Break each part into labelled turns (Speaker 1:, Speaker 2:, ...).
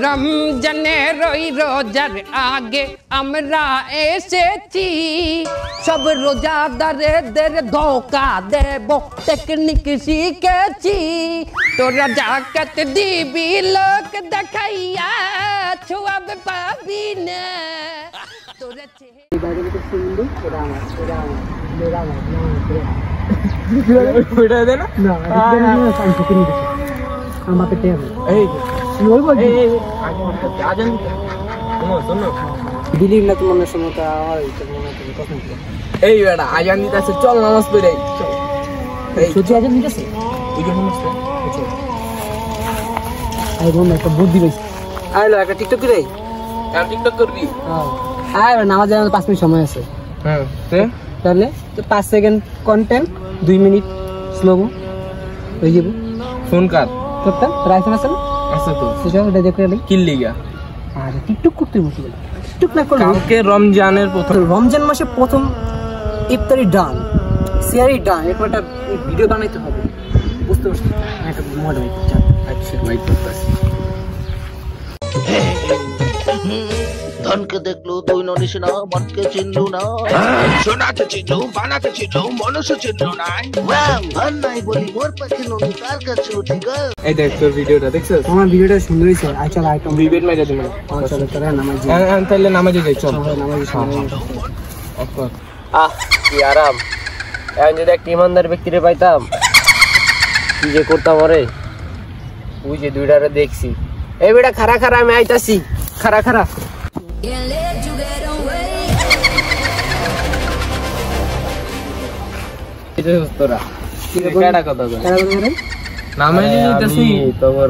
Speaker 1: রমজানের ওই রোজার আগে আমরা এসেছি, সব রোজাদারদের ধোকা দেব টেকনিক শিখেছি। তোরা জাকাত দিবি লোক দেখাইয়া ছোয়াব পাবি না। তোরা
Speaker 2: চল নামাজ পড়ে বুদ্ধি পেয়েছি। একটা টিকটক করে টিকটক করবি? নামাজ 5 মিনিট সময় আছে। তাহলে 5 সেকেন্ড কন্টেন্ট, 2 মিনিট স্লোমো হয়ে যাব। ফোন কার করতাম রাইফেল আছে না? আছে তো, সেটা ওটা দেখে এলি কিল্লি গা। আরে টিকটক করতে বসে গেল। টিকটক না করলে কালকে রমজানের প্রথম, রমজান মাসে প্রথম ইফতারি ডান, সিয়ারি ডান, এরপর একটা ভিডিও বানাইতে হবে। বুঝতে পারছি একটা মডেল। আচ্ছা ওয়েট করতেছি।
Speaker 3: ধনকে দেখলো তুই ননিস না, মনকে চিনলু না, সোনাকে চিনলু, বানাকে চিনলু, মনুষ্য চিনলু না। ধন নাই বলি মোর পাখি ননি তার কাছে উঠে গেল।
Speaker 2: এই দেখ তোর ভিডিওটা দেখছিস? আমার ভিডিওটা সুন্দর হইছে। আচ্ছা আইটেম ভিডিও মেরে দিমু। চল তোরা নামাজ তাহলে নামাজে যাই। চল নামাজে কি আরাম। এখন যদি একটা ইমানদার ব্যক্তিরে পাইতাম কি যে করতাম। ওরে ওই যে দুইটারে দেখছি। এই বেটা খারা খারা আমি আইতাছি। খারা খারা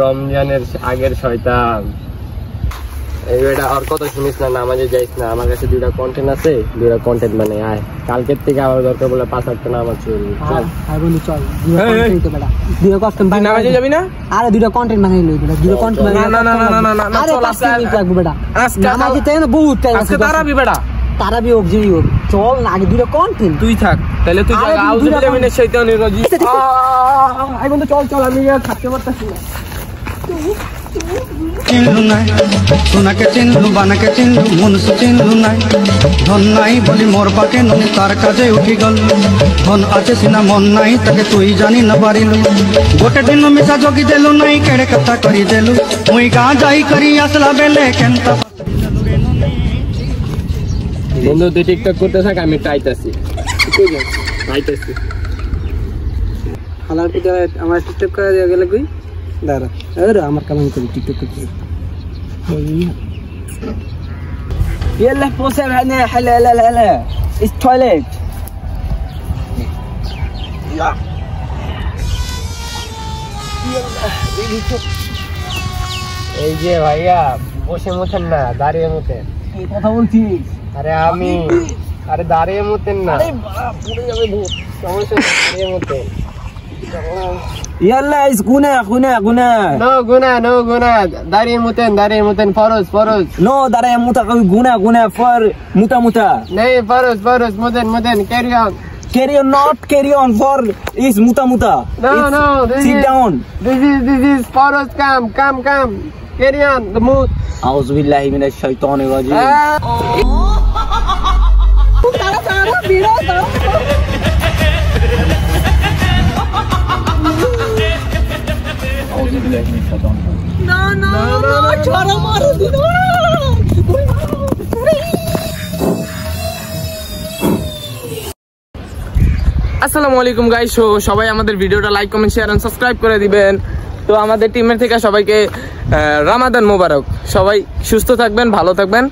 Speaker 2: রমজানের আগের শয়তান। এই বেটা আর কত শুনিস না, নামাজে যাইস না। আমার কাছে 2টা কন্টেন্ট আছে, 2টা কন্টেন্ট মানে আয় কালকের থেকে আবার দরকার বলে 5 8টা নামাজ চলবে। নামাজে যাবি না? আরে 2টা কন্টেন্ট বানাই লই। 2টা কন্টেন্ট না না না না না না চল লাগবে বেটা। নামাজে তাই না বহুত টাইম আছে। তারাবি বেটা, তারাবি হোক যেই হোক চল না। আগে 2টা কন্টেন্ট তুই থাক। তাহলে তুই আউযু বিল্লাহি মিনাশ শাইতানির রাজিম। আই বন্ধু চল চল, আমি থাকতে পারতাছি না।
Speaker 4: চিনলু নাই সোনাকে চিনলু, বানাকে চিনলু, মনুষ্য চিনলু নাই। ধন নাই বলি মোর পাকে ননি তার কাজে উঠি গল। ধন আছে সিনা মন নাই তাকে তুই জানি না পারিলু। গোটে দিন মিশা জগি দেলু নাই, কেড়ে কথা করি দেলু। মুই গা যাই করি আসলা বেলে কেনতা।
Speaker 2: বন্ধু তুই টিকটক করতে থাক, আমি আইতাছি। আইতাছি হালার পিতা আমার টিকটক করে দিয়ে গেলে কই দাঁড়া। আরে আমার কাম করি টিকটক করতে। يلا بوسه هنا هلا هلا هلا it's toilet يا এই যে ভাইয়া বসে মুতেন না, দাঁড়িয়ে মুতেন। কি কথা বলছিস? আরে আমি আরে দাঁড়িয়ে মুতেন না। আরে বাপ পুরো যাবে ভূত। সমস্যা দাঁড়িয়ে মুতেন। يلا is guna no guna dari muten faroz no dari muta guna for muta nahi faroz muten carry on for is muta no sit down this is faroz come carry on the mood auzu billahi minash shaitanir rajim tara biro No, chora maro dino. আসসালামু আলাইকুম guys, সবাই আমাদের ভিডিওটা like comment share and subscribe করে দিবেন। তো আমাদের টিমের থেকে সবাইকে রমাদান মোবারক। সবাই সুস্থ থাকবেন, ভালো থাকবেন।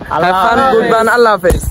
Speaker 2: আল্লাহ হাফেজ।